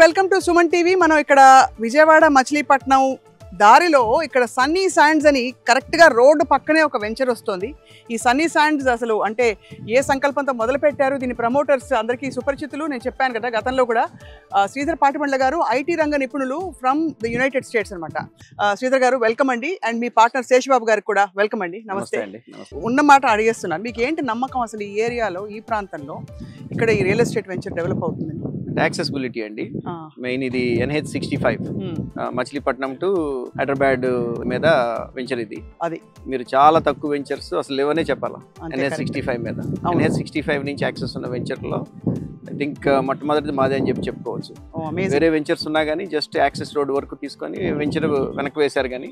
Welcome to Suman TV. మనం ఇక్కడ విజయవాడ మచిలీపట్నం దారిలో ఇక్కడ సన్నీ శాండ్స్ అని కరెక్ట్గా రోడ్డు పక్కనే ఒక వెంచర్ వస్తుంది. ఈ సన్నీ శాండ్స్ అసలు అంటే ఏ సంకల్పంతో మొదలు పెట్టారు, దీని ప్రమోటర్స్ అందరికీ సుపరిచితులు. నేను చెప్పాను కదా గతంలో కూడా శ్రీధర్ పాటిబండ్ల గారు ఐటీ రంగ నిపుణులు ఫ్రమ్ ద యునైటెడ్ స్టేట్స్ అనమాట. శ్రీధర్ గారు వెల్కమ్ అండి. అండ్ మీ పార్ట్నర్ శేషబాబు గారికి కూడా వెల్కమ్ అండి. నమస్తే. ఉన్నమాట అడిగేస్తున్నాను, మీకు ఏంటి నమ్మకం అసలు ఈ ఏరియాలో, ఈ ప్రాంతంలో ఇక్కడ ఈ రియల్ ఎస్టేట్ వెంచర్ డెవలప్ అవుతుంది? యాక్సెసిబిలిటీ అండి మెయిన్. ఇది NH65 మచిలీపట్నం టు హైదరాబాద్ మీద వెంచర్. ఇది అది మీరు చాలా తక్కువ వెంచర్స్ అసలు లేవనే చెప్పాలా NH65 మీద. NH65 నుంచి యాక్సెస్ ఉన్న వెంచర్ లో ఐ థింక్ మొట్టమొదటిది మాదే అని చెప్పుకోవచ్చు. వేరే వెంచర్స్ ఉన్నా కానీ జస్ట్ యాక్సెస్ రోడ్ వరకు తీసుకొని వెంచర్ వెనక్కి వేశారు, కానీ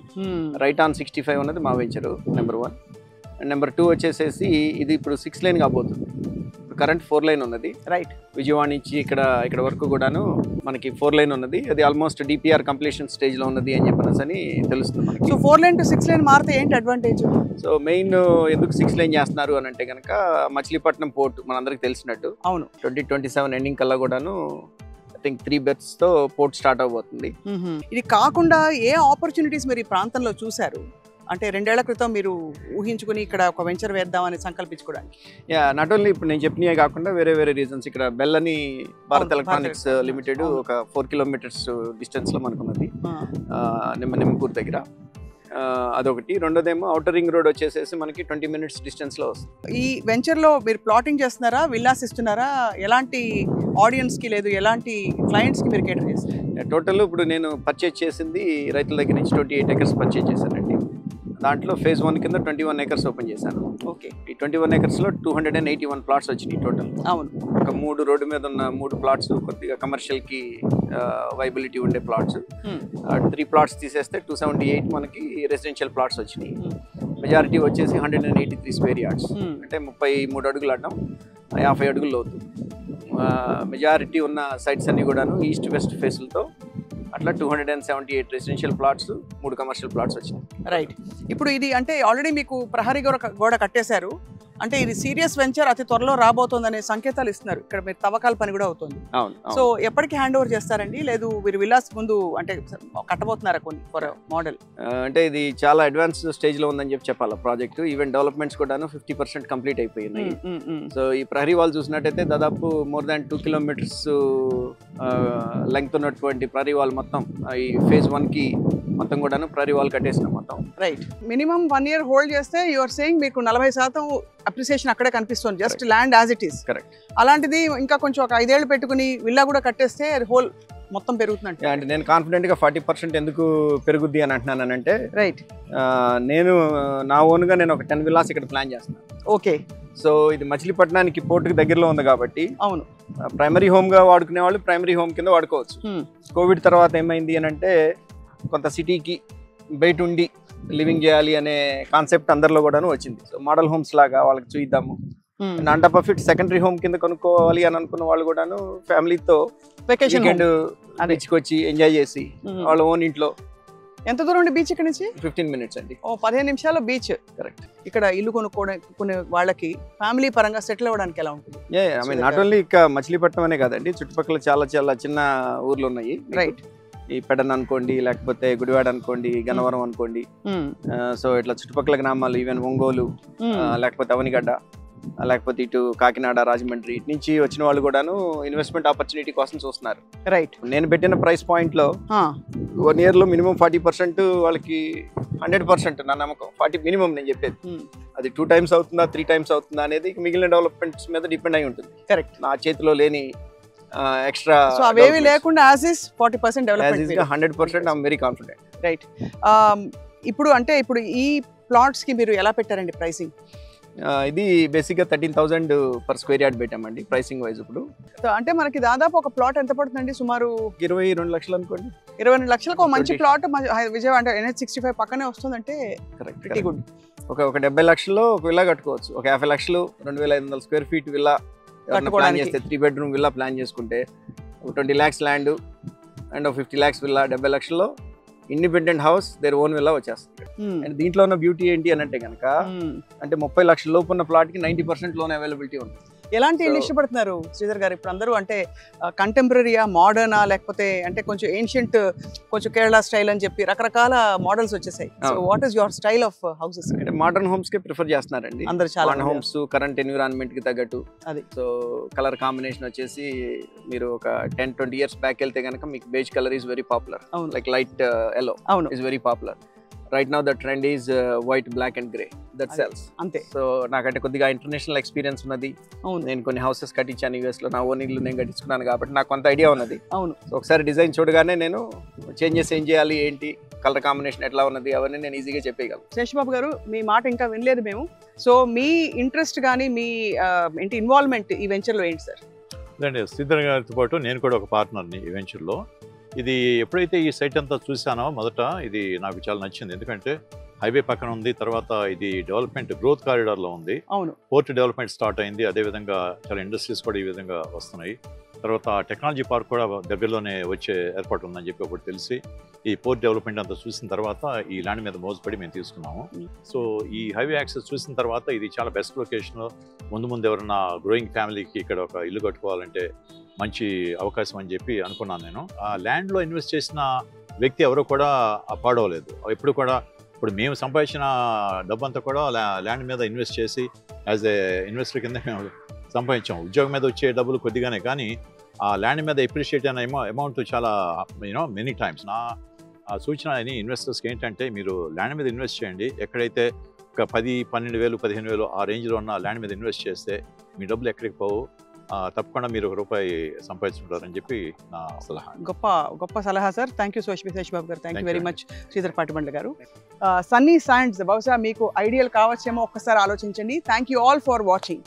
రైట్ ఆన్ 65 ఉన్నది మా వెంచర్ నెంబర్ 1. అండ్ నెంబర్ 2 వచ్చేసేసి ఇది ఇప్పుడు 6 లైన్ కాబోతుంది. కరెంట్ 4 లైన్ ఉన్నది. రైట్, విజయవాడ నుంచి ఇక్కడ వరకు కూడాను మనకి 4 లైన్ ఉన్నది. అది ఆల్మోస్ట్ DPR కంప్లీషన్ స్టేజ్ లో ఉన్నది అని చెప్పని తెలుస్తుంది మనకి. సో 4 లైన్ టు 6 లైన్ మారితే ఏంటి అడ్వాంటేజ్? సో మెయిన్ ఎందుకు 6 లైన్ చేస్తున్నారు అని అంటే కనుక మచిలీపట్నం పోర్ట్ మనందరికి తెలిసినట్టు. అవును, 2027 ఎండింగ్ కల్లా కూడాను ఐ థింక్ 3 berths తో పోర్ట్ స్టార్ట్ అవబోతుంది. ఇది కాకుండా ఏ ఆపర్చునిటీస్ మీరు ఈ ప్రాంతంలో చూశారు? అంటే 2 ఏళ్ల క్రితం మీరు ఊహించుకుని ఇక్కడ ఒక వెంచర్ వేద్దామని సంకల్పించుకోవడానికి. నాట్ ఓన్లీ ఇప్పుడు నేను చెప్పినవే కాకుండా వేరే రీజన్స్. ఇక్కడ బెల్ అని భారత్ ఎలక్ట్రానిక్స్ లిమిటెడ్ ఒక 4 kilometers డిస్టెన్స్ లో మనకున్నది నిమ్మపూర్ దగ్గర. అదొకటి. రెండోదేమో ఔటర్ రింగ్ రోడ్ వచ్చేసేసి మనకి 20 minutes డిస్టెన్స్ లో వస్తుంది. ఈ వెంచర్ లో మీరు ప్లాటింగ్ చేస్తున్నారా, విల్లాస్ ఇస్తున్నారా? ఎలాంటి ఆడియన్స్ కి లేదు, ఎలాంటి క్లయింట్స్ కి మీరు కేటర్ చేస్తారు? టోటల్ ఇప్పుడు నేను పర్చేజ్ చేసింది రైతుల దగ్గర నుంచి 28 acres పర్చేజ్ చేశానండి. దాంట్లో ఫేజ్ 1 కింద 21 acres ఓపెన్ చేశాను. ఓకే, ఈ 21 acres లో 281 plots వచ్చినాయి టోటల్. అవును, ఒక 3 రోడ్డు మీద ఉన్న 3 plots కొద్దిగా కమర్షియల్ కి వైబిలిటీ ఉండే ప్లాట్స్. 3 plots తీసేస్తే 278 మనకి రెసిడెన్షియల్ ప్లాట్స్ వచ్చినాయి. మెజారిటీ వచ్చేసి 183 square yards, అంటే 33 అడుగులు అడ్డం 50 అడుగులు లోతు. మెజారిటీ ఉన్న సైట్స్ అన్ని కూడాను ఈస్ట్ వెస్ట్ ఫేస్లతో అట్లా 278 రెసిడెన్షియల్ ప్లాట్స్, 3 కమర్షియల్ ప్లాట్స్ వచ్చినాయి. రైట్, ఇప్పుడు ఇది అంటే ఆల్రెడీ మీకు ప్రహరీ గోడ కట్టేశారు, అంటే ఇది సీరియస్ వెంచర్ అతి త్వరలో రాబోతుంది అనే సంకేతాలు ఇస్తున్నారు. ఇక్కడ మీరు తవ్వకాల పని కూడా అవుతుంది. సో ఎప్పటికి హ్యాండ్ ఓవర్ చేస్తారండి? లేదు మీరు విల్లాస్ ముందు అంటే కట్టబోతున్నారా కొన్ని ఫర్ మోడల్? అంటే ఇది చాలా అడ్వాన్స్ స్టేజ్ లో ఉందని చెప్పాలి ప్రాజెక్ట్. ఈవెన్ డెవలప్మెంట్స్ కూడా 50% కంప్లీట్ అయిపోయినాయి. సో ఈ ప్రహరీ వాల్ చూసినట్టయితే దాదాపు మోర్ దాన్ 2 kilometers లెంగ్త్ ఉన్నటువంటి ప్రహరీ వాల్ మొత్తం ఈ ఫేజ్ 1 కి మొత్తం కూడాను ప్రహరీ వాల్ కట్టేసిన మొత్తం. రైట్, మినిమం 1 year హోల్డ్ చేస్తే యు ఆర్ సేయింగ్ మీకు 40% అప్రిసియేషన్ అక్కడే కనిపిస్తుంది, just land as it is. Correct. అలాంటిది ఇంకా కొంచెం ఒక 5 ఏళ్ళు పెట్టుకుని విల్లా కూడా కట్టేస్తే హోల్ మొత్తం పెరుగుతున్నట్టు. అంటే నేను కాన్ఫిడెంట్ గా 40% ఎందుకు పెరుగుద్ది అని అంటున్నానంటే, రైట్, నేను నా ఓన్ గా నేను ఒక 10 villas ఇక్కడ ప్లాన్ చేస్తున్నాను. ఓకే, సో ఇది మచిలీపట్నానికి పోర్టుకి దగ్గరలో ఉంది కాబట్టి అవును, ప్రైమరీ హోమ్ గా వాడుకునే వాళ్ళు ప్రైమరీ హోమ్ కింద వాడుకోవచ్చు. కోవిడ్ తర్వాత ఏమైంది అని అంటే కొంత సిటీకి బయట ఉండి లివింగ్ చేయాలి అనే కాన్సెప్ట్ అందరిలో కూడాను వచ్చింది. సో మోడల్ హోమ్స్ లాగా వాళ్ళకి చూద్దాము. On top of it secondary home కింద కొనుక్కోవాలి అని అనుకున్న వాళ్ళు కూడాను ఫ్యామిలీతో వీకెండ్ బీచ్కి వచ్చి ఎంజాయ్ చేసి వాళ్ళ ఓన్ ఇంట్లో. ఎంత దూరం ఉండి బీచ్ ఇక్కడ నుంచి? 15 minutes అండి. 15 నిమిషాలు బీచ్. కరెక్ట్. ఇక్కడ ఇల్లు కొనుక్కునే వాళ్ళకి ఫ్యామిలీ పరంగా సెటిల్ అవ్వడానికి ఎలా ఉంటుంది? ఐ మీన్ నాట్ ఓన్లీ ఇక మచిలీపట్నం అనే కాదండి, చుట్టుపక్కల చాలా చిన్న ఊర్లు ఉన్నాయి. రైట్, ఈ పెడన్ అనుకోండి, లేకపోతే గుడివాడ అనుకోండి, గన్నవరం అనుకోండి. సో ఇట్లా చుట్టుపక్కల గ్రామాలు, ఈవెన్ ఒంగోలు, లేకపోతే అవనిగడ్డ, లేకపోతే ఇటు కాకినాడ, రాజమండ్రి, ఇటు నుంచి వచ్చిన వాళ్ళు కూడాను ఇన్వెస్ట్మెంట్ ఆపర్చునిటీ కోసం చూస్తున్నారు. రైట్, నేను పెట్టిన ప్రైస్ పాయింట్ లో 1 year లో మినిమం 40% వాళ్ళకి 100% నా నమ్మకం. 40 మినిమం నేను చెప్పేది. అది 2 times అవుతుందా 3 times అవుతుందా అనేది మిగిలిన డెవలప్మెంట్స్ మీద డిపెండ్ అయి ఉంటుంది. కరెక్ట్, నా చేతిలో లేని ఎక్స్ట్రా. సో అవేవి లేకుండా as is 40% development 100% I'm very confident. Right, ఇప్పుడు ఈ ప్లాట్స్ కి మీరు ఎలా పెట్టారండి ప్రైసింగ్? ఇది బేసిక్గా 13,000 per square yard పెట్టామండి ప్రైసింగ్ వైజ్. ఇప్పుడు అంటే మనకి దాదాపు ఒక ప్లాట్ ఎంత పడుతుందండి? సుమారు 22 లక్షలు అనుకోండి. 22 లక్షలకు ఒక మంచి ప్లాట్ విజయవాడ అంటే NH65 పక్కనే వస్తుందంటే కరెక్ట్ గుడ్. ఒక 70 లక్షల్లో ఒక విల్లా కట్టుకోవచ్చు. ఒక 50 లక్షలు 2,500 square feet విల్లా ప్లాన్ చేస్తే, 3 bedroom విల్లా ప్లాన్ చేసుకుంటే 20 lakhs land and 50 lakhs villa, 70 లక్షల్లో independent house, their own villa వచ్చేస్తుంది. అండ్ దీంట్లో ఉన్న బ్యూటీ ఏంటి అని అంటే కనుక, అంటే 30 లక్షల లోపు ఉన్న ప్లాట్ కి 90% లోన్ అవైలబిలిటీ ఉంటుంది. ఎలాంటి ఇల్లు ఇష్టపడుతున్నారు శ్రీధర్ గారు ఇప్పుడు అందరూ? అంటే కంటెంపరీయా, మోడర్నా, లేకపోతే అంటే కొంచెం ఏన్షియంట్, కొంచెం కేరళ స్టైల్ అని చెప్పి రకరకాల మోడల్స్ వచ్చేసాయి. So what is your style of houses? అంటే మోడర్న్ హోమ్స్ కి ప్రిఫర్ చేస్తున్నారండి అందరూ చాలా మోడర్న్ హోమ్స్, కరెంట్ ఎన్విరాన్మెంట్ కి తగ్గట్టు. అది సో కలర్ కాంబినేషన్ వచ్చేసి మీరు ఒక 10-20 ఇయర్స్ బ్యాక్ వెళ్తే కనుక మీకు beige colour is very popular, అవును లైక్ లైట్ ఎల్లో అవును is very popular. Right now the trend is white, black and grey, that sells. అంతే. సో నాకంటే కొద్దిగా ఇంటర్నేషనల్ ఎక్స్పీరియన్స్ ఉన్నది. అవును నేను కొన్ని హౌసెస్ కట్టించాను యూఎస్ లో, నా ఓన్ ఇల్లు నేను కట్టించుకున్నాను కాబట్టి నాకు కొంత ఐడియా ఉన్నది. అవును. సో ఒకసారి డిజైన్ చూడగానే నేను చేంజెస్ ఏం చేయాలి, ఏంటి కలర్ కాంబినేషన్ ఎట్లా ఉన్నది, అవన్నీ నేను ఈజీగా చెప్పగలను. శేషబాబు గారు, మీ మాట ఇంకా వినలేదు మేము. సో మీ ఇంట్రెస్ట్ కానీ మీ ఏంటి ఇన్వాల్వ్మెంట్ ఈ వెంచర్లో ఏంటి సార్? లేండి, శ్రీధర్ గారితో పాటు నేను కూడా ఒక పార్ట్నర్ని ఈ వెంచర్లో. ఇది ఎప్పుడైతే ఈ సైట్ అంతా చూసానో మొదట ఇది నాకు చాలా నచ్చింది. ఎందుకంటే హైవే పక్కన ఉంది, తర్వాత ఇది డెవలప్మెంట్ గ్రోత్ కారిడార్లో ఉంది. అవును. పోర్ట్ డెవలప్మెంట్ స్టార్ట్ అయింది, అదేవిధంగా చాలా ఇండస్ట్రీస్ కూడా ఈ విధంగా వస్తున్నాయి. తర్వాత టెక్నాలజీ పార్క్ కూడా దగ్గరలోనే వచ్చే ఏర్పాటు ఉందని చెప్పి ఒకటి తెలిసి ఈ పోర్ట్ డెవలప్మెంట్ అంతా చూసిన తర్వాత ఈ ల్యాండ్ మీద మోజుపడి మేము తీసుకున్నాము. సో ఈ హైవే యాక్సెస్ చూసిన తర్వాత ఇది చాలా బెస్ట్ లొకేషన్. ముందు ఎవరన్నా గ్రోయింగ్ ఫ్యామిలీకి ఇక్కడ ఒక ఇల్లు కట్టుకోవాలంటే మంచి అవకాశం అని చెప్పి అనుకున్నాను నేను. ఆ ల్యాండ్లో ఇన్వెస్ట్ చేసిన వ్యక్తి ఎవరో కూడా పాడవలేదు. ఎప్పుడు కూడా ఇప్పుడు మేము సంపాదించిన డబ్బంతా కూడా ల్యాండ్ మీద ఇన్వెస్ట్ చేసి యాజ్ ఏ ఇన్వెస్టర్ కింద మేము సంపాదించాం. ఉద్యోగం మీద వచ్చే డబ్బులు కొద్దిగానే, కానీ ఆ ల్యాండ్ మీద ఎప్రిషియేట్ అయిన అమౌంట్ చాలా మెనీ టైమ్స్. నా సూచన అని ఇన్వెస్టర్స్కి ఏంటంటే, మీరు ల్యాండ్ మీద ఇన్వెస్ట్ చేయండి. ఎక్కడైతే ఒక 10-12 వేలు 15 వేలు ఆ రేంజ్లో ఉన్న ల్యాండ్ మీద ఇన్వెస్ట్ చేస్తే మీ డబ్బులు ఎక్కడికి పోవు, తప్పకుండా మీరు ₹1 సంపాదించుకుంటారని చెప్పి నా సలహా. గొప్ప సలహా సార్. థ్యాంక్ యూ శేషబాబు గారు. Thank you very much Sridhar Patibandla గారు. సన్నీ శాండ్స్ బహుశా మీకు ఐడియల్ కావచ్చేమో, ఒక్కసారి ఆలోచించండి. Thank you all for watching.